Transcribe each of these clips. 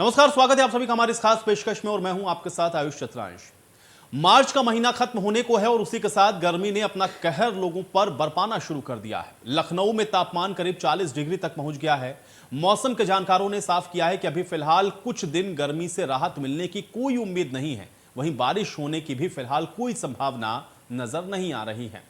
नमस्कार, स्वागत है आप सभी का हमारी इस खास पेशकश में और मैं हूं आपके साथ आयुष चतुरांश। मार्च का महीना खत्म होने को है और उसी के साथ गर्मी ने अपना कहर लोगों पर बरपाना शुरू कर दिया है। लखनऊ में तापमान करीब 40 डिग्री तक पहुंच गया है। मौसम के जानकारों ने साफ किया है कि अभी फिलहाल कुछ दिन गर्मी से राहत मिलने की कोई उम्मीद नहीं है। वहीं बारिश होने की भी फिलहाल कोई संभावना नजर नहीं आ रही है।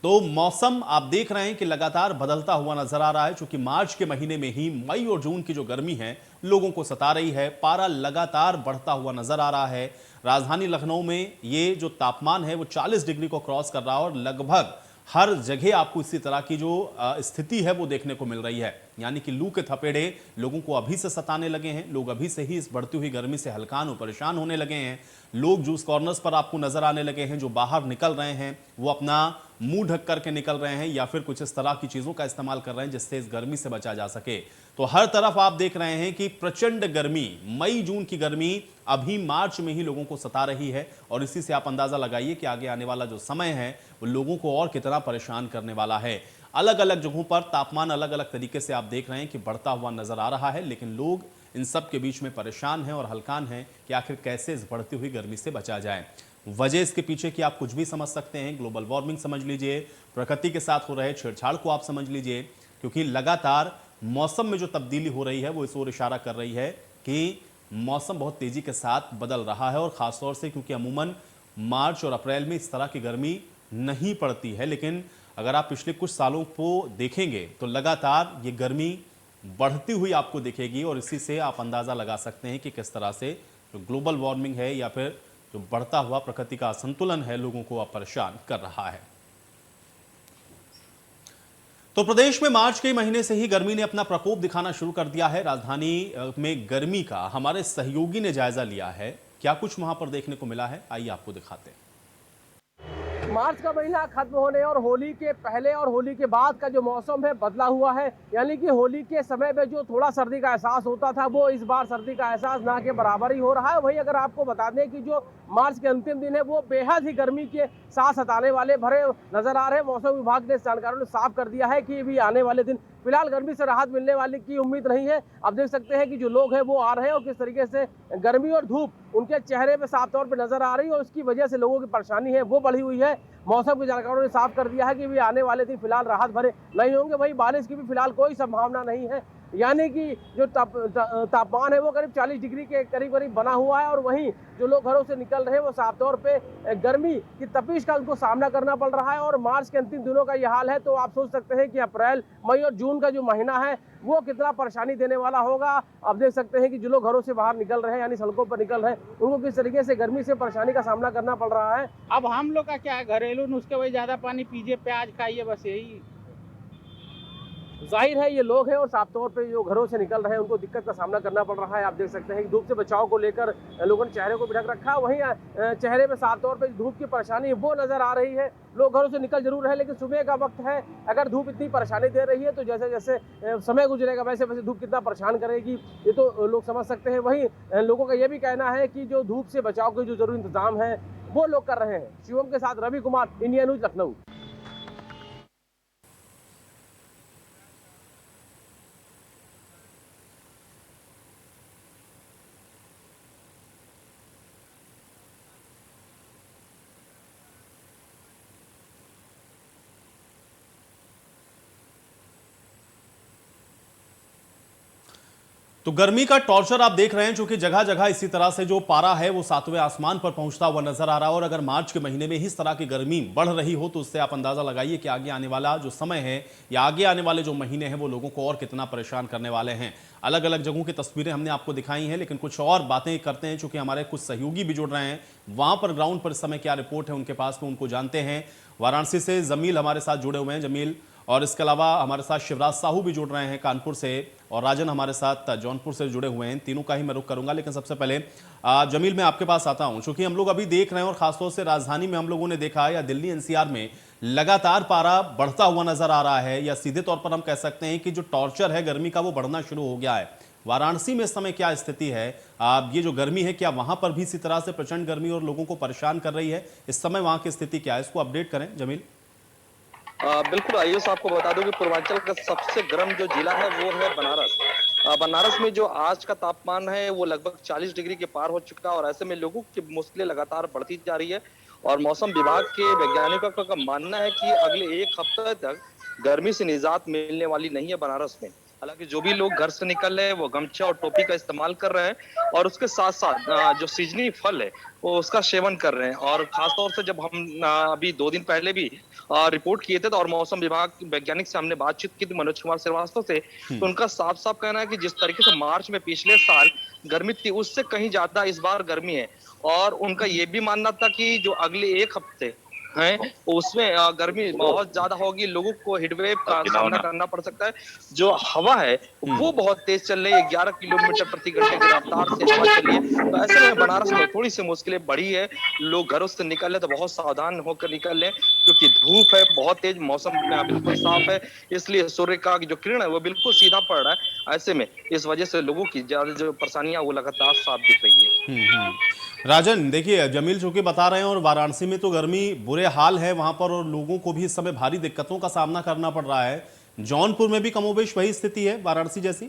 तो मौसम आप देख रहे हैं कि लगातार बदलता हुआ नजर आ रहा है, क्योंकि मार्च के महीने में ही मई और जून की जो गर्मी है लोगों को सता रही है। पारा लगातार बढ़ता हुआ नजर आ रहा है। राजधानी लखनऊ में ये जो तापमान है वो 40 डिग्री को क्रॉस कर रहा है और लगभग हर जगह आपको इसी तरह की जो स्थिति है वो देखने को मिल रही है। यानी कि लू के थपेड़े लोगों को अभी से सताने लगे हैं। लोग अभी से ही इस बढ़ती हुई गर्मी से हलकान और परेशान होने लगे हैं। लोग जूस कॉर्नर्स पर आपको नजर आने लगे हैं। जो बाहर निकल रहे हैं वो अपना मुंह ढक करके निकल रहे हैं या फिर कुछ इस तरह की चीजों का इस्तेमाल कर रहे हैं जिससे इस गर्मी से बचा जा सके। तो हर तरफ आप देख रहे हैं कि प्रचंड गर्मी, मई जून की गर्मी अभी मार्च में ही लोगों को सता रही है और इसी से आप अंदाजा लगाइए कि आगे आने वाला जो समय है वो लोगों को और कितना परेशान करने वाला है। अलग अलग जगहों पर तापमान अलग अलग तरीके से आप देख रहे हैं कि बढ़ता हुआ नजर आ रहा है, लेकिन लोग इन सब के बीच में परेशान हैं और हलकान हैं कि आखिर कैसे इस बढ़ती हुई गर्मी से बचा जाए। वजह इसके पीछे की आप कुछ भी समझ सकते हैं। ग्लोबल वार्मिंग समझ लीजिए, प्रकृति के साथ हो रहे छेड़छाड़ को आप समझ लीजिए, क्योंकि लगातार मौसम में जो तब्दीली हो रही है वो इस ओर इशारा कर रही है कि मौसम बहुत तेजी के साथ बदल रहा है। और खासतौर से क्योंकि अमूमन मार्च और अप्रैल में इस तरह की गर्मी नहीं पड़ती है, लेकिन अगर आप पिछले कुछ सालों को देखेंगे तो लगातार ये गर्मी बढ़ती हुई आपको दिखेगी और इसी से आप अंदाजा लगा सकते हैं कि किस तरह से जो ग्लोबल वार्मिंग है या फिर जो बढ़ता हुआ प्रकृति का असंतुलन है लोगों को अब परेशान कर रहा है। तो प्रदेश में मार्च के महीने से ही गर्मी ने अपना प्रकोप दिखाना शुरू कर दिया है। राजधानी में गर्मी का हमारे सहयोगी ने जायजा लिया है। क्या कुछ वहां पर देखने को मिला है, आइए आपको दिखाते हैं। मार्च का महीना खत्म होने और होली के पहले और होली के बाद का जो मौसम है बदला हुआ है। यानी कि होली के समय में जो थोड़ा सर्दी का एहसास होता था वो इस बार सर्दी का एहसास ना के बराबर ही हो रहा है। वहीं अगर आपको बता दें कि जो मार्च के अंतिम दिन है वो बेहद ही गर्मी के साथ सताने वाले भरे नजर आ रहे हैं। मौसम विभाग ने जानकारों ने साफ कर दिया है कि भी आने वाले दिन फिलहाल गर्मी से राहत मिलने वाली की उम्मीद नहीं है। आप देख सकते हैं कि जो लोग हैं वो आ रहे हैं और किस तरीके से गर्मी और धूप उनके चेहरे पे साफ तौर पे नजर आ रही है और उसकी वजह से लोगों की परेशानी है वो बढ़ी हुई है। मौसम के जानकारों ने साफ कर दिया है कि भी आने वाले दिन फिलहाल राहत भरे नहीं होंगे। वहीं बारिश की भी फिलहाल कोई संभावना नहीं है। यानी कि जो तापमान है वो करीब 40 डिग्री के करीब बना हुआ है और वहीं जो लोग घरों से निकल रहे हैं वो साफ तौर पे गर्मी की तपिश का उनको सामना करना पड़ रहा है। और मार्च के अंतिम दिनों का ये हाल है तो आप सोच सकते हैं कि अप्रैल, मई और जून का जो महीना है वो कितना परेशानी देने वाला होगा। आप देख सकते हैं कि जो लोग घरों से बाहर निकल रहे हैं यानी सड़कों पर निकल रहे हैं उनको किस तरीके से गर्मी से परेशानी का सामना करना पड़ रहा है। अब हम लोग का क्या है, घरेलू नुस्खे, वही ज्यादा पानी पीजिए, प्याज खाइए, बस यही। जाहिर है ये लोग हैं और साफ तौर पे जो घरों से निकल रहे हैं उनको दिक्कत का सामना करना पड़ रहा है। आप देख सकते हैं कि धूप से बचाव को लेकर लोगों ने चेहरे को भी ढक रखा है। वहीं चेहरे पे साफ तौर पे धूप की परेशानी वो नजर आ रही है। लोग घरों से निकल जरूर है लेकिन सुबह का वक्त है, अगर धूप इतनी परेशानी दे रही है तो जैसे जैसे समय गुजरेगा वैसे वैसे धूप कितना परेशान करेगी ये तो लोग समझ सकते हैं। वहीं लोगों का ये भी कहना है कि जो धूप से बचाव के जो जरूरी इंतजाम है वो लोग कर रहे हैं। शिवम के साथ रवि कुमार, इंडिया न्यूज, लखनऊ। तो गर्मी का टॉर्चर आप देख रहे हैं, जो कि जगह जगह इसी तरह से जो पारा है वो सातवें आसमान पर पहुंचता हुआ नजर आ रहा है। और अगर मार्च के महीने में इस तरह की गर्मी बढ़ रही हो तो उससे आप अंदाजा लगाइए कि आगे आने वाला जो समय है या आगे आने वाले जो महीने हैं वो लोगों को और कितना परेशान करने वाले हैं। अलग अलग जगहों की तस्वीरें हमने आपको दिखाई हैं, लेकिन कुछ और बातें करते हैं चूंकि हमारे कुछ सहयोगी भी जुड़ रहे हैं वहां पर ग्राउंड पर इस समय क्या रिपोर्ट है उनके पास में, उनको जानते हैं। वाराणसी से जमील हमारे साथ जुड़े हुए हैं। जमील, और इसके अलावा हमारे साथ शिवराज साहू भी जुड़ रहे हैं कानपुर से, और राजन हमारे साथ जौनपुर से जुड़े हुए हैं। तीनों का ही मैं रुख करूंगा, लेकिन सबसे पहले जमील मैं आपके पास आता हूं। चूंकि हम लोग अभी देख रहे हैं और खासतौर से राजधानी में हम लोगों ने देखा या दिल्ली एनसीआर में लगातार पारा बढ़ता हुआ नजर आ रहा है, या सीधे तौर पर हम कह सकते हैं कि जो टॉर्चर है गर्मी का वो बढ़ना शुरू हो गया है। वाराणसी में इस समय क्या स्थिति है? ये जो गर्मी है क्या वहां पर भी इसी तरह से प्रचंड गर्मी और लोगों को परेशान कर रही है? इस समय वहां की स्थिति क्या है, इसको अपडेट करें जमील। बिल्कुल आयुष, आपको बता दूं कि पूर्वांचल का सबसे गर्म जो जिला है वो है बनारस। बनारस में जो आज का तापमान है वो लगभग 40 डिग्री के पार हो चुका है और ऐसे में लोगों की मुश्किलें लगातार बढ़ती जा रही है। और मौसम विभाग के वैज्ञानिकों का मानना है कि अगले एक हफ्ते तक गर्मी से निजात मिलने वाली नहीं है बनारस में। हालांकि जो भी लोग घर से निकल रहे हैं वो गमछा और टोपी का इस्तेमाल कर रहे हैं और उसके साथ साथ जो सीजनी फल है वो उसका सेवन कर रहे हैं। और खासतौर से जब हम अभी 2 दिन पहले भी रिपोर्ट किए थे तो और मौसम विभाग वैज्ञानिक से हमने बातचीत की थी मनोज कुमार श्रीवास्तव से, तो उनका साफ साफ कहना है कि जिस तरीके से मार्च में पिछले साल गर्मी थी उससे कहीं ज्यादा इस बार गर्मी है। और उनका ये भी मानना था कि जो अगले एक हफ्ते हैं उसमें गर्मी बहुत ज्यादा होगी, लोगों को हीटवेव का सामना करना पड़ सकता है। जो हवा है वो बहुत तेज चल रही है, 11 किलोमीटर प्रति घंटे की रफ्तार से हवा चल रही है। तो ऐसे में बनारस में थोड़ी सी मुश्किलें बढ़ी है। लोग घरों से निकल रहे तो बहुत सावधान होकर निकल रहे क्योंकि धूप है बहुत तेज, मौसम बिल्कुल साफ है, इसलिए सूर्य का जो किरण है वो बिल्कुल सीधा पड़ रहा है। ऐसे में इस वजह से लोगों की ज्यादा जो परेशानियां वो लगातार साफ दिख रही है। राजन, देखिए जमील चूंकि बता रहे हैं और वाराणसी में तो गर्मी बुरे हाल है वहां पर और लोगों को भी इस समय भारी दिक्कतों का सामना करना पड़ रहा है। जौनपुर में भी कमोबेश वही स्थिति है वाराणसी जैसी।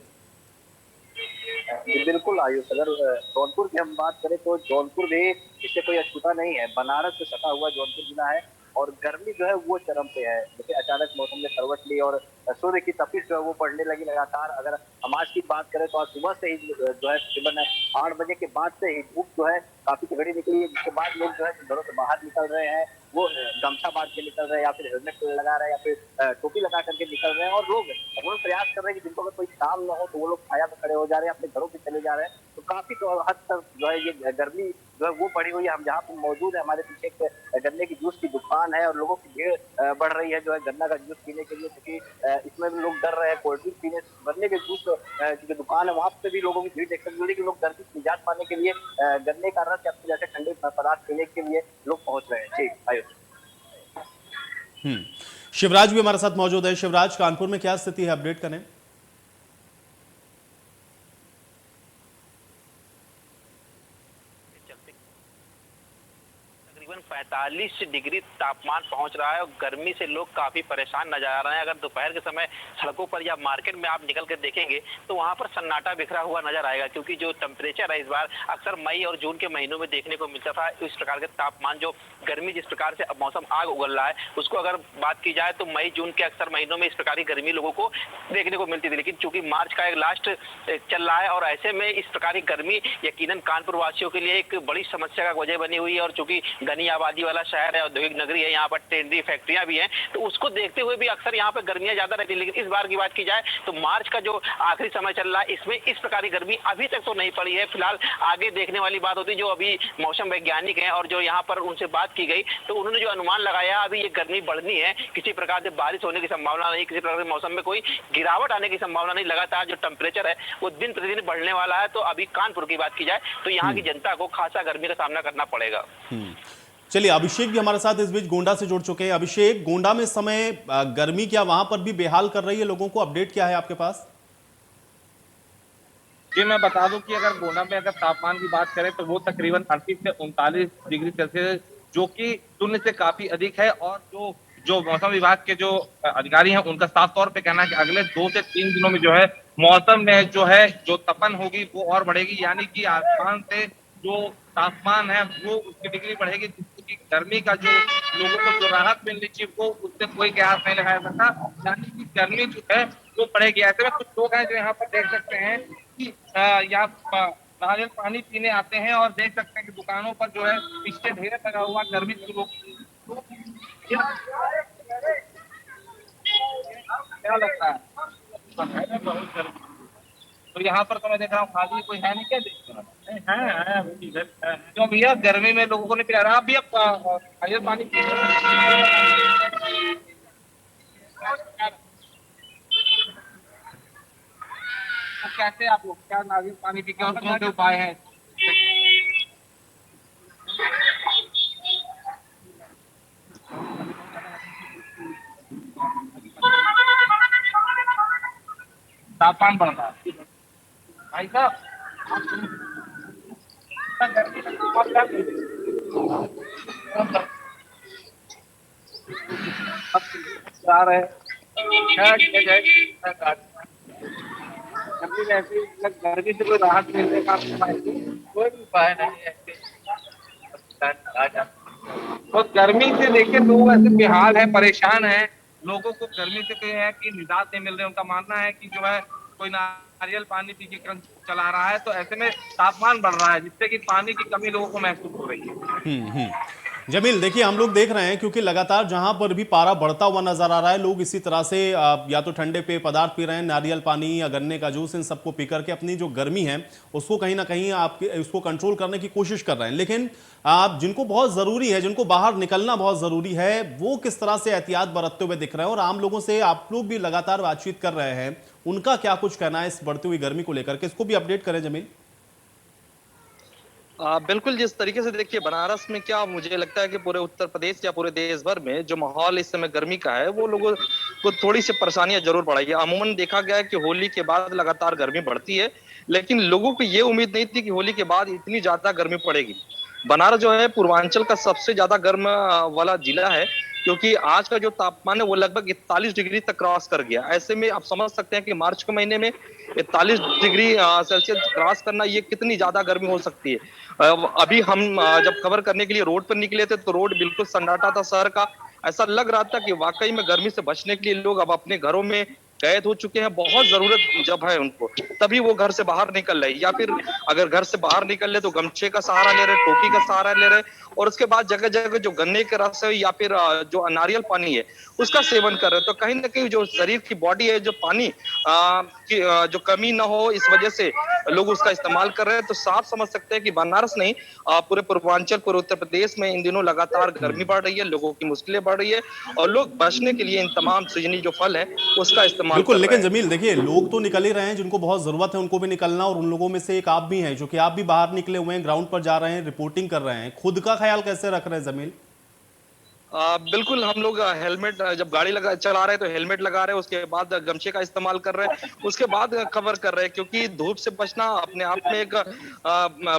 बिल्कुल आयुष, अगर जौनपुर की हम बात करें तो जौनपुर भी इससे कोई अछूता नहीं है। बनारस से सटा हुआ जौनपुर जिला है और गर्मी जो है वो चरम पे है। जैसे अचानक मौसम ने करवट ली और सूर्य की तपिश जो है वो बढ़ने लगी लगातार। अगर हम आज की बात करें तो आज सुबह से ही जो है तकरीबन 8 बजे के बाद से ही धूप जो है काफी तगड़ी निकली है, जिसके बाद लोग जो है घरों से बाहर निकल रहे हैं, वो गमछा बांध के निकल रहे हैं या फिर हेलमेट लगा रहे हैं या फिर टोपी लगा करके निकल रहे हैं। और लोग वो प्रयास कर रहे हैं कि जिनको अगर कोई काम ना हो तो वो लोग छाया पे खड़े हो जा रहे हैं, अपने घरों पे चले जा रहे हैं। तो काफी हद तक जो है ये गर्मी जो है वो बढ़ी हुई है। हम जहाँ पे मौजूद है हमारे पीछे एक गन्ने की जूस की दुकान है और लोगों की भीड़ बढ़ रही है जो है गन्ना का जूस पीने के लिए, क्योंकि इसमें भी लोग डर रहे हैं। कोल्ड ड्रिंक पीने, गन्ने के जूस की दुकान है वहाँ पे भी लोगों की भीड़ देख सकते हैं कि लोग गर्मी से निजात पाने के लिए गन्ने का रस या फिर जैसे ठंडे पदार्थ पीने के लिए लोग पहुंच रहे हैं। ठीक आयुष। शिवराज भी हमारे साथ मौजूद है। शिवराज, कानपुर में क्या स्थिति है, अपडेट करें। तकरीबन 45 डिग्री तापमान पहुंच रहा है और गर्मी से लोग काफी परेशान नजर आ रहे हैं। अगर दोपहर के समय सड़कों पर या मार्केट में आप निकल कर देखेंगे तो वहां पर सन्नाटा बिखरा हुआ नजर आएगा, क्योंकि जो टेम्परेचर है इस बार अक्सर मई और जून के महीनों में देखने को मिलता था। इस प्रकार के तापमान, जो गर्मी जिस प्रकार से अब मौसम आग उगल रहा है, उसको अगर बात की जाए तो मई जून के अक्सर महीनों में इस प्रकार की गर्मी लोगों को देखने को मिलती थी। लेकिन चूंकि मार्च का एक लास्ट चल रहा है और ऐसे में इस प्रकार की गर्मी यकीनन कानपुर वासियों के लिए एक बड़ी समस्या का वजह बनी हुई है। और चूंकि घनी आबादी वाला शहर है, औद्योगिक नगरी है, यहाँ पर टेंडरी फैक्ट्रियां भी हैं, तो उसको देखते हुए भी अक्सर यहाँ पर गर्मियां ज्यादा रहती है। लेकिन इस बार की बात की जाए तो मार्च का जो आखिरी समय चल रहा है इसमें इस प्रकार की गर्मी अभी तक तो नहीं पड़ी है। फिलहाल आगे देखने वाली बात होती है। जो अभी मौसम वैज्ञानिक हैं और जो यहाँ पर उनसे बात की गई तो उन्होंने जो अनुमान लगाया अभी ये गर्मी बढ़नी है, किसी प्रकार से बारिश होने की संभावना नहीं, किसी प्रकार से मौसम में कोई गिरावट आने की संभावना नहीं। लगातार जो टेम्परेचर है वो दिन प्रतिदिन बढ़ने वाला है। तो अभी कानपुर की बात की जाए तो यहाँ की जनता को खासा गर्मी का सामना करना पड़ेगा। चलिए, अभिषेक भी हमारे साथ इस बीच गोंडा से जुड़ चुके हैं। अभिषेक, गोंडा में समय गर्मी क्या वहां पर भी बेहाल कर रही है लोगों को, अपडेट क्या है आपके पास? जी मैं बता दूं कि अगर गोंडा में अगर तापमान की बात करें तो वो तकरीबन 38 से 39 डिग्री सेल्सियस, जो कि शून्य से काफी अधिक है। और जो मौसम विभाग के जो अधिकारी हैं उनका साफ तौर पे कहना है कि अगले 2 से 3 दिनों में जो है मौसम में जो है जो तपन होगी वो और बढ़ेगी, यानी कि आसमान से जो तापमान है वो उसकी डिग्री बढ़ेगी, जिसकी गर्मी का जो लोगों को जो राहत मिलनी चाहिए वो उससे कोई कयास नहीं लगाया सकता। यानी कि गर्मी जो है वो बढ़ेगी। ऐसे में कुछ लोग हैं जो यहाँ पर देख सकते हैं कि यहाँ नारियल पानी पीने आते हैं और देख सकते हैं कि दुकानों पर जो है पीछे ढेर लगा हुआ गर्मी शुरू तो क्या लगता है? बहुत गर्मी। तो यहाँ पर तो मैं देख रहा हूँ खाली कोई है नहीं, क्या देख रहा है? क्यों भैया गर्मी में लोगों को नहीं पिला रहा? भैया नारियल पानी तो कैसे आप लोग क्या नारियल पानी पी के और कौन से उपाय है? तापमान बढ़ रहा है भाई साहब, आ रहे हैं गर्मी में ऐसे मतलब गर्मी से कोई राहत मिलने का उपाय कोई भी उपाय नहीं है ऐसे। तो गर्मी से देखिए लोग ऐसे बेहाल है, परेशान है। लोगों को गर्मी से कहे है कि निजात नहीं मिल रही। उनका मानना है कि जो है कोई नारियल पानी पी के काम चला रहा है, तो ऐसे में तापमान बढ़ रहा है, जिससे कि पानी की कमी लोगों को महसूस हो रही है। जमील देखिए, हम लोग देख रहे हैं क्योंकि लगातार जहां पर भी पारा बढ़ता हुआ नजर आ रहा है, लोग इसी तरह से या तो ठंडे पेय पदार्थ पी रहे हैं, नारियल पानी या गन्ने का जूस, इन सबको पी करके अपनी जो गर्मी है उसको कहीं ना कहीं आपके उसको कंट्रोल करने की कोशिश कर रहे हैं। लेकिन आप जिनको बहुत जरूरी है, जिनको बाहर निकलना बहुत जरूरी है, वो किस तरह से एहतियात बरतते हुए दिख रहे हैं? और आम लोगों से आप लोग भी लगातार बातचीत कर रहे हैं, उनका क्या कुछ कहना है इस बढ़ती हुई गर्मी को लेकर के? इसको भी अपडेट करें जमील। बिल्कुल, जिस तरीके से देखिए बनारस में क्या मुझे लगता है कि पूरे उत्तर प्रदेश या पूरे देश भर में जो माहौल इस समय गर्मी का है, वो लोगों को थोड़ी सी परेशानियां जरूर बढ़ाई है। अमूमन देखा गया है कि होली के बाद लगातार गर्मी बढ़ती है, लेकिन लोगों को ये उम्मीद नहीं थी कि होली के बाद इतनी ज्यादा गर्मी पड़ेगी। बनारस जो है पूर्वांचल का सबसे ज्यादा गर्म वाला जिला है, क्योंकि आज का जो तापमान है वो लगभग 41 डिग्री तक क्रॉस कर गया। ऐसे में आप समझ सकते हैं कि मार्च के महीने में 41 डिग्री सेल्सियस क्रॉस करना ये कितनी ज्यादा गर्मी हो सकती है। अभी हम जब कवर करने के लिए रोड पर निकले थे तो रोड बिल्कुल सन्नाटा था शहर का। ऐसा लग रहा था कि वाकई में गर्मी से बचने के लिए लोग अब अपने घरों में कैद हो चुके हैं। बहुत जरूरत जब है उनको तभी वो घर से बाहर निकल रहे, या फिर अगर घर से बाहर निकल ले तो गमछे का सहारा ले रहे, टोपी का सहारा ले रहे, और उसके बाद जगह जगह जो गन्ने के रस है या फिर जो नारियल पानी है उसका सेवन कर रहे हैं। तो कहीं ना कहीं जो शरीर की बॉडी है, जो पानी की जो कमी ना हो, इस वजह से लोग उसका इस्तेमाल कर रहे हैं। तो साफ समझ सकते हैं कि बनारस नहीं, पूरे पूर्वांचल, पूरे उत्तर प्रदेश में इन दिनों लगातार गर्मी बढ़ रही है, लोगों की मुश्किलें बढ़ रही है, और लोग बचने के लिए इन तमाम सीजनी जो फल है उसका इस्तेमाल बिल्कुल। कर रहे लेकिन हैं। जमील देखिए, लोग तो निकल ही रहे हैं, जिनको बहुत जरूरत है उनको भी निकलना, और उन लोगों में से एक आप भी हैं, जो कि आप भी बाहर निकले हुए हैं, ग्राउंड पर जा रहे हैं, रिपोर्टिंग कर रहे हैं। खुद का ख्याल कैसे रख रहे हैं जमील? बिल्कुल, हम लोग हेलमेट जब गाड़ी चला रहे हैं तो हेलमेट लगा रहे हैं, उसके बाद गमछे का इस्तेमाल कर रहे हैं, उसके बाद कवर कर रहे हैं, क्योंकि धूप से बचना अपने आप में एक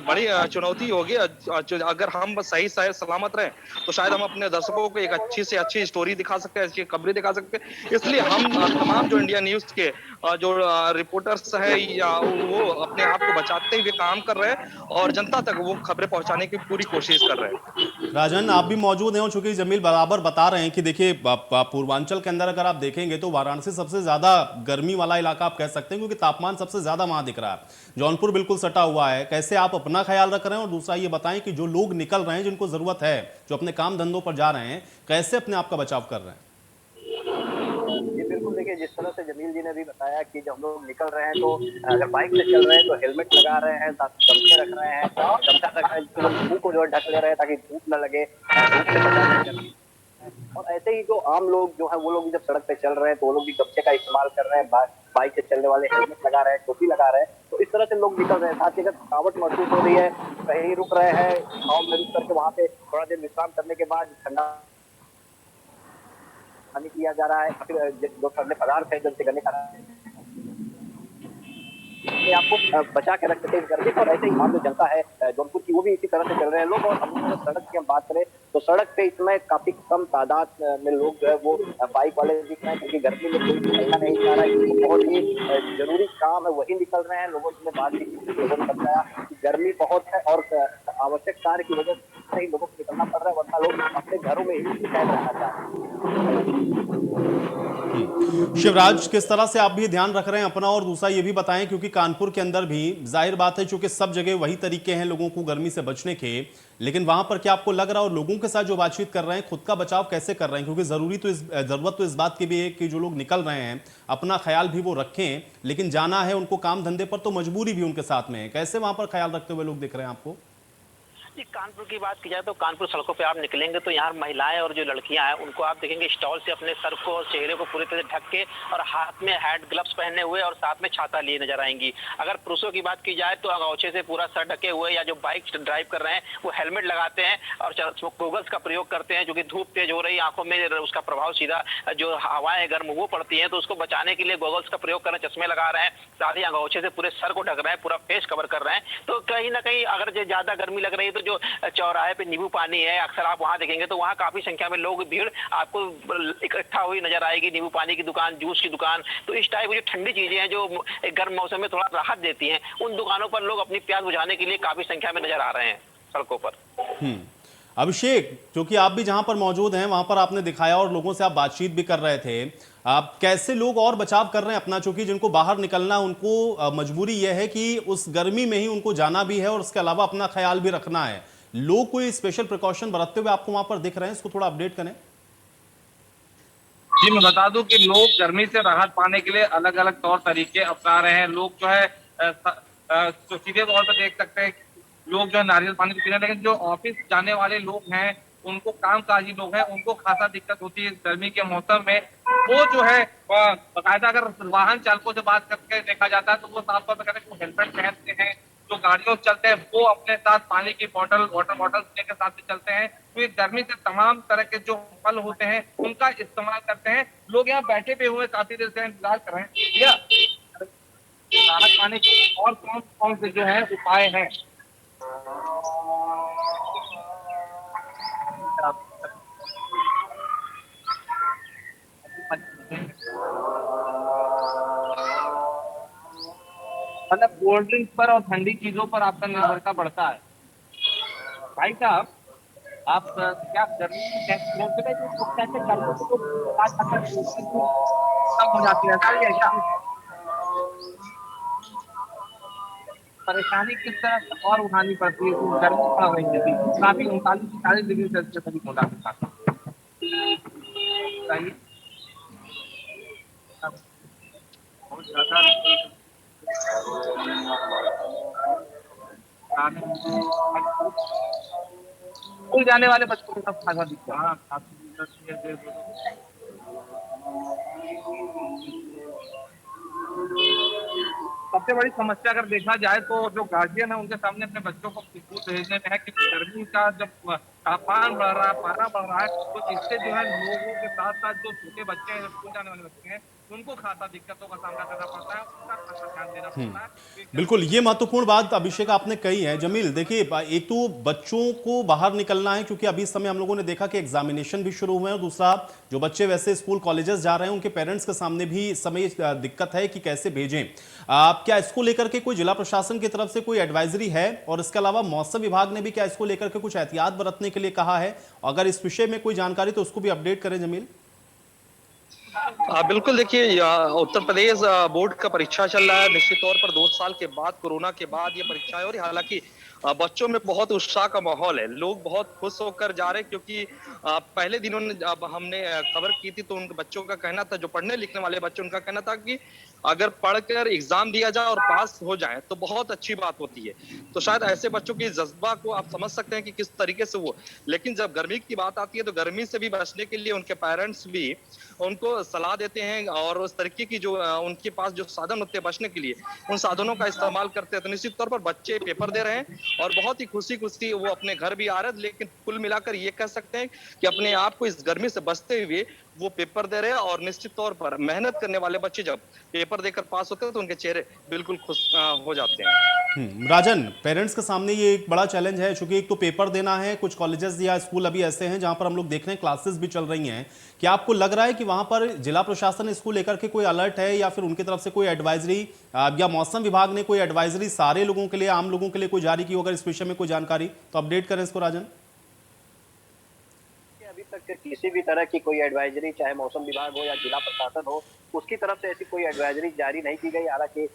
बड़ी चुनौती होगी। अगर हम सही सलामत रहे तो शायद हम अपने दर्शकों को एक अच्छी से अच्छी स्टोरी दिखा सकते हैं, अच्छी खबरें दिखा सकते हैं। इसलिए हम तमाम जो इंडिया न्यूज के जो रिपोर्टर्स है या वो अपने आप को बचाते हुए काम कर रहे हैं और जनता तक वो खबरें पहुंचाने की पूरी कोशिश कर रहे हैं। राजन, आप भी मौजूद हैं, चूंकि जमील बराबर बता रहे हैं कि देखिए पूर्वांचल के अंदर अगर आप देखेंगे तो वाराणसी सबसे ज्यादा गर्मी वाला इलाका आप कह सकते हैं, क्योंकि तापमान सबसे ज्यादा वहां दिख रहा है। जौनपुर बिल्कुल सटा हुआ है। कैसे आप अपना ख्याल रख रहे हैं, और दूसरा ये बताएं कि जो लोग निकल रहे हैं, जिनको जरूरत है, जो अपने काम धंधों पर जा रहे हैं, कैसे अपने आप का बचाव कर रहे हैं? जी बिल्कुल, देखिए जिस तरह से जमील जी ने भी बताया कि जब हम लोग निकल रहे हैं तो अगर बाइक से चल रहे हैं तो हेलमेट लगा रहे हैं, साथ गमछे रख रहे हैं, गमछा रख रहे हैं, मुंह को जो है ढक ले रहे हैं ताकि धूप न लगे, धूप से बचाने। और ऐसे ही जो आम लोग जो है वो लोग भी जब सड़क पे चल रहे हैं तो वो लोग भी गमछे का इस्तेमाल कर रहे हैं, बाइक से चलने वाले हेलमेट लगा रहे हैं, टोपी लगा रहे हैं। तो इस तरह से लोग निकल रहे हैं। साथ ही अगर थकावट महसूस हो रही है, कहीं रुक रहे हैं, छांव में रुक करके वहां पे थोड़ा देर विश्राम करने के बाद ठंडा पानी किया जा रहा है, फिर जो ठंडे पदार्थ है जैसे गन्ने का आपको बचा के रख सके गर्मी। और ऐसे ही आम जो जनता है जौनपुर की, वो भी इसी तरह से चल रहे हैं लोग। और हम सड़क की हम बात करें तो सड़क पे इसमें काफी कम तादाद में लोग जो है वो बाइक वाले दिख रहे हैं, क्योंकि गर्मी में कोई निकलना नहीं चाह रहा है, क्योंकि बहुत ही जरूरी काम है वही निकल रहे हैं। लोगों से बात की, लोगों ने बताया कि गर्मी बहुत है और आवश्यक कार्य की वजह से ही लोगों को निकलना पड़ रहा है, वरना लोग अपने घरों में ही कैद रहना चाह रहे हैं। शिवराज, किस तरह से आप भी ध्यान रख रहे हैं अपना, और दूसरा ये भी बताएं, क्योंकि कानपुर के अंदर भी जाहिर बात है चूंकि सब जगह वही तरीके हैं लोगों को गर्मी से बचने के, लेकिन वहां पर क्या आपको लग रहा है, और लोगों के साथ जो बातचीत कर रहे हैं, खुद का बचाव कैसे कर रहे हैं? क्योंकि जरूरत तो इस बात की भी है कि जो लोग निकल रहे हैं अपना ख्याल भी वो रखें, लेकिन जाना है उनको काम धंधे पर तो मजबूरी भी उनके साथ में है। कैसे वहां पर ख्याल रखते हुए लोग दिख रहे हैं आपको? जी, कानपुर की बात की जाए तो कानपुर सड़कों पे आप निकलेंगे तो यहाँ महिलाएं और जो लड़कियां हैं उनको आप देखेंगे स्टॉल से अपने सर को और चेहरे को पूरी तरह ढक के और हाथ में हैंड ग्लव्स पहने हुए और साथ में छाता लिए नजर आएंगी। अगर पुरुषों की बात की जाए तो अंगोछे से पूरा सर ढके हुए, या जो बाइक ड्राइव कर रहे हैं वो हेलमेट लगाते हैं और गॉगल्स का प्रयोग करते हैं, जो कि धूप तेज हो रही आंखों में उसका प्रभाव सीधा जो हवाएं गर्म वो पड़ती है तो उसको बचाने के लिए गॉगल्स का प्रयोग कर रहे हैं, चश्मे लगा रहे हैं, साथ ही अंगोछे से पूरे सर को ढक रहे हैं, पूरा फेस कवर कर रहे हैं। तो कहीं ना कहीं अगर ज्यादा गर्मी लग रही है तो जो चौराहे पे नींबू पानी है, अक्सर आप वहां देखेंगे तो वहां काफी संख्या में लोग भीड़ आपको इकट्ठा हुई नजर आएगी। नींबू पानी की दुकान, जूस की दुकान, तो इस टाइप की जो ठंडी चीजें हैं जो गर्म मौसम में थोड़ा राहत देती हैं, उन दुकानों पर लोग अपनी प्यास बुझाने के लिए काफी संख्या में नजर आ रहे हैं सड़कों पर। अभिषेक, क्योंकि आप भी जहां पर मौजूद हैं वहां पर आपने दिखाया और लोगों से आप बातचीत भी कर रहे थे, आप कैसे लोग और बचाव कर रहे हैं अपना, चूंकि जिनको बाहर निकलना उनको मजबूरी यह है कि उस गर्मी में ही उनको जाना भी है और उसके अलावा अपना ख्याल भी रखना है। लोग कोई स्पेशल प्रिकॉशन बरतते हुए आपको वहां पर दिख रहे हैं, इसको थोड़ा अपडेट करें। जी, मैं बता दूं कि लोग गर्मी से राहत पाने के लिए अलग अलग तौर तरीके अपना रहे हैं। लोग जो है तो सीधे तौर पर देख सकते हैं लोग जो है नारियल पानी पी रहे हैं, लेकिन जो ऑफिस जाने वाले लोग हैं, उनको कामकाजी लोग हैं, उनको खासा दिक्कत होती है गर्मी के मौसम में। वो जो है बाकायदा अगर वाहन चालकों से बात करके देखा जाता है तो वो साफ तौर पर कहते हैं वो हेलमेट पहनते हैं। जो गाड़ियों से चलते हैं वो अपने साथ पानी की बोतल, वाटर बॉटल के साथ भी चलते हैं। तो ये गर्मी से तमाम तरह के जो फल होते हैं उनका इस्तेमाल करते हैं। लोग यहाँ बैठे पे हुए काफी देर से इंतजार कर रहे हैं भैया राहत पाने के और कौन कौन से जो है उपाय हैं। मतलब कोल्ड ड्रिंक्स पर और ठंडी चीजों पर आपका निर्भरता बढ़ता है। भाई साहब, आप क्या गर्मी में कैसे गर्मी को कम हो जाती है, ऐसा ही है क्या? परेशानी किस तरह से और उठानी पड़ती है तो गर्मी पड़ रही है काफी 39-40 डिग्री सेल्सियस तक पहुंचा सकता है। बहुत ज्यादा स्कूल जाने वाले बच्चों को सब खासा दिखता है। सबसे बड़ी समस्या अगर देखा जाए तो जो गार्जियन है उनके सामने अपने बच्चों को स्कूल भेजने में है कि गर्मी का जब तापमान बढ़ रहा है, पारा बढ़ रहा है, तो इससे जो है लोगों के साथ साथ जो छोटे बच्चे हैं, स्कूल जाने वाले बच्चे हैं, उनको खासा दिक्कतों का सामना करना पड़ता है, उनका खासा ध्यान देना पड़ता है। बिल्कुल, ये महत्वपूर्ण बात अभिषेक आपने कही है। जमील, देखिए, एक तो बच्चों को बाहर निकलना है क्योंकि अभी इस समय हम लोगों ने देखा कि एग्जामिनेशन भी शुरू हुए हैं, और दूसरा जो बच्चे वैसे स्कूल कॉलेजेस जा रहे हैं उनके पेरेंट्स के सामने भी इस समय दिक्कत है कि कैसे भेजें। क्या इसको लेकर के कोई जिला प्रशासन की तरफ से कोई एडवाइजरी है, और इसके अलावा मौसम विभाग ने भी क्या इसको लेकर के कुछ एहतियात बरतने के लिए कहा है? अगर इस विषय में कोई जानकारी तो उसको भी अपडेट करें जमील। बिल्कुल, देखिए उत्तर प्रदेश बोर्ड का परीक्षा चल रहा है। निश्चित तौर पर 2 साल के बाद, कोरोना के बाद ये परीक्षा है, और हालांकि बच्चों में बहुत उत्साह का माहौल है। लोग बहुत खुश होकर जा रहे हैं क्योंकि पहले दिनों में जब हमने खबर की थी तो उन बच्चों का कहना था, जो पढ़ने लिखने वाले बच्चे, उनका कहना था कि अगर पढ़कर एग्जाम दिया जाए और पास हो जाए तो बहुत अच्छी बात होती है। तो शायद ऐसे बच्चों की जज्बा को आप समझ सकते हैं कि किस तरीके से वो, लेकिन जब गर्मी की बात आती है तो गर्मी से भी बचने के लिए उनके पेरेंट्स भी उनको सलाह देते हैं, और उस तरीके की जो उनके पास जो साधन होते हैं बचने के लिए, उन साधनों का इस्तेमाल करते हैं। तो निश्चित तौर पर बच्चे पेपर दे रहे हैं और बहुत ही खुशी खुशी वो अपने घर भी आ रहे हैं। लेकिन कुल मिलाकर ये कह सकते हैं कि अपने आप को इस गर्मी से बचते हुए वो पेपर दे रहे हैं, और निश्चित तौर पर मेहनत करने वाले बच्चे जब पेपर देकर पास होते हैं तो उनके चेहरे बिल्कुल खुश हो जाते हैं। राजन, पेरेंट्स के सामने ये एक बड़ा चैलेंज है, क्योंकि एक तो पेपर देना है, कुछ कॉलेजेस या स्कूल अभी ऐसे हैं जहां पर हम लोग देख रहे हैं क्लासेस भी चल रही हैं। क्या आपको लग रहा है कि वहां पर जिला प्रशासन इसको लेकर के कोई अलर्ट है, या फिर उनकी तरफ से कोई एडवाइजरी, या मौसम विभाग ने कोई एडवाइजरी सारे लोगों के लिए, आम लोगों के लिए कोई जारी की हो? अगर इस विषय में कोई जानकारी तो अपडेट करें इसको राजन। अभी तक किसी भी तरह की कोई एडवाइजरी, चाहे मौसम विभाग हो या जिला प्रशासन हो, उसकी तरफ से ऐसी कोई एडवाइजरी जारी नहीं की गई। हालांकि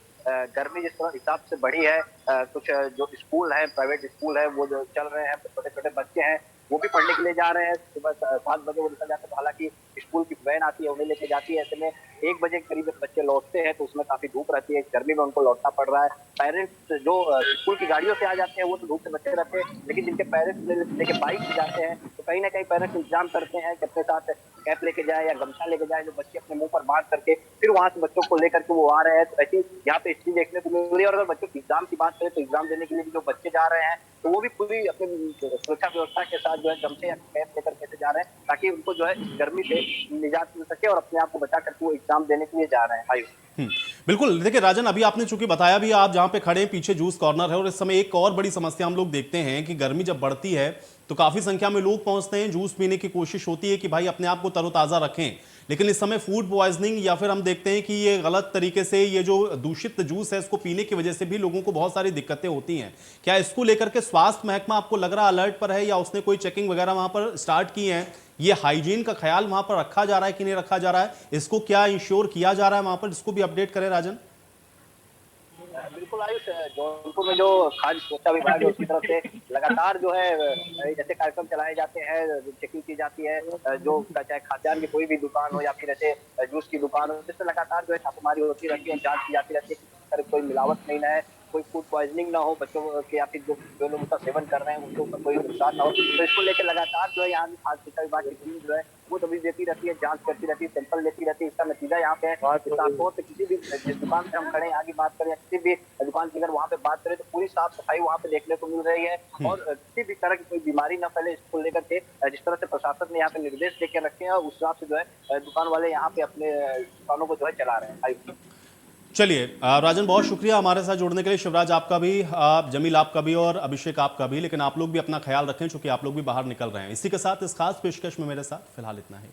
गर्मी जिस तरह हिसाब से बढ़ी है, कुछ जो स्कूल है, प्राइवेट स्कूल है, वो जो चल रहे हैं, छोटे छोटे बच्चे हैं वो भी पढ़ने के लिए जा रहे हैं। सुबह 7 बजे वो निकल जाते हैं, हालांकि स्कूल की वैन आती है उन्हें लेके जाती है। ऐसे में 1 बजे के करीब बच्चे लौटते हैं तो उसमें काफी धूप रहती है, गर्मी में उनको लौटना पड़ रहा है। पेरेंट्स जो स्कूल की गाड़ियों से आ जाते हैं वो तो धूप से बचे रहते हैं, लेकिन जिनके पेरेंट्स लेके बाइक से जाते हैं तो कहीं ना कहीं पेरेंट्स इंतजाम करते हैं कि अपने साथ कैप लेके जाए या गमछा लेके जाए, जो बच्चे अपने मुंह पर बांध करके फिर वहां से बच्चों को लेकर के वो आ रहे हैं। तो ऐसी यहाँ पे स्थिति देखने को मिल रही है। और अगर बच्चों की एग्जाम की बात करें तो एग्जाम देने के लिए भी जो बच्चे जा रहे हैं तो वो भी पूरी अपनी सुरक्षा व्यवस्था के साथ जो है गमछे या कैप लेकर कैसे जा रहे हैं, ताकि उनको जो है गर्मी से निजात मिल सके और अपने आप को बचा करके वो एग्जाम देने के लिए जा रहे हैं। आयु बिल्कुल। देखिए राजन, अभी आपने चूंकि बताया भी, आप जहां पे खड़े हैं पीछे जूस कॉर्नर है, और इस समय एक और बड़ी समस्या हम लोग देखते हैं कि गर्मी जब बढ़ती है तो काफी संख्या में लोग पहुंचते हैं, जूस पीने की कोशिश होती है कि भाई अपने आप को तरोताजा रखें, लेकिन इस समय फूड पॉइजनिंग या फिर हम देखते हैं कि ये गलत तरीके से ये जो दूषित जूस है इसको पीने की वजह से भी लोगों को बहुत सारी दिक्कतें होती हैं। क्या इसको लेकर के स्वास्थ्य महकमा आपको लग रहा अलर्ट पर है, या उसने कोई चेकिंग वगैरह वहां पर स्टार्ट की है? ये हाइजीन का ख्याल वहां पर रखा जा रहा है कि नहीं रखा जा रहा है? इसको क्या इंश्योर किया जा रहा है वहां पर? इसको भी अपडेट करें राजन। बिल्कुल आयुष, जौनपुर में जो खाद्य सुरक्षा विभाग है उसकी तरफ से लगातार जो है जैसे कार्यक्रम चलाए जाते हैं, चेकिंग की जाती है, जो चाहे खाद्यान्न की कोई भी दुकान हो या फिर ऐसे जूस की दुकान हो, जिससे लगातार जो है छापेमारी होती रहती है, जांच की जाती रहती है, कोई मिलावट नहीं है, कोई फूड पॉइजनिंग ना हो बच्चों के, या फिर जो लोग उसका सेवन कर रहे हैं उनके ऊपर कोई नुकसान ना हो। तो इसको लेकर लगातार जो है यहाँ की खाद्य सुरक्षा विभाग की टीम जो है वो तभी देती रहती है, जांच करती रहती है, सैंपल लेती रहती है। इसका नतीजा यहाँ पे साफ तौर पे किसी भी जिस दुकान पे हम खड़े हैं आगे बात करें, किसी भी दुकान की अगर वहाँ पे बात करें तो पूरी साफ सफाई वहाँ पे देखने को मिल रही है, और किसी भी तरह की कोई बीमारी न फैले इसको लेकर के जिस तरह से प्रशासन ने यहाँ पे निर्देश देके रखे हैं, उस हिसाब से जो है दुकान वाले यहाँ पे अपने दुकानों को जो है चला रहे हैं। चलिए राजन, बहुत शुक्रिया हमारे साथ जुड़ने के लिए। शिवराज आपका भी, जमील आपका भी, और अभिषेक आपका भी, लेकिन आप लोग भी अपना ख्याल रखें चूंकि आप लोग भी बाहर निकल रहे हैं। इसी के साथ इस खास पेशकश में मेरे साथ फिलहाल इतना ही।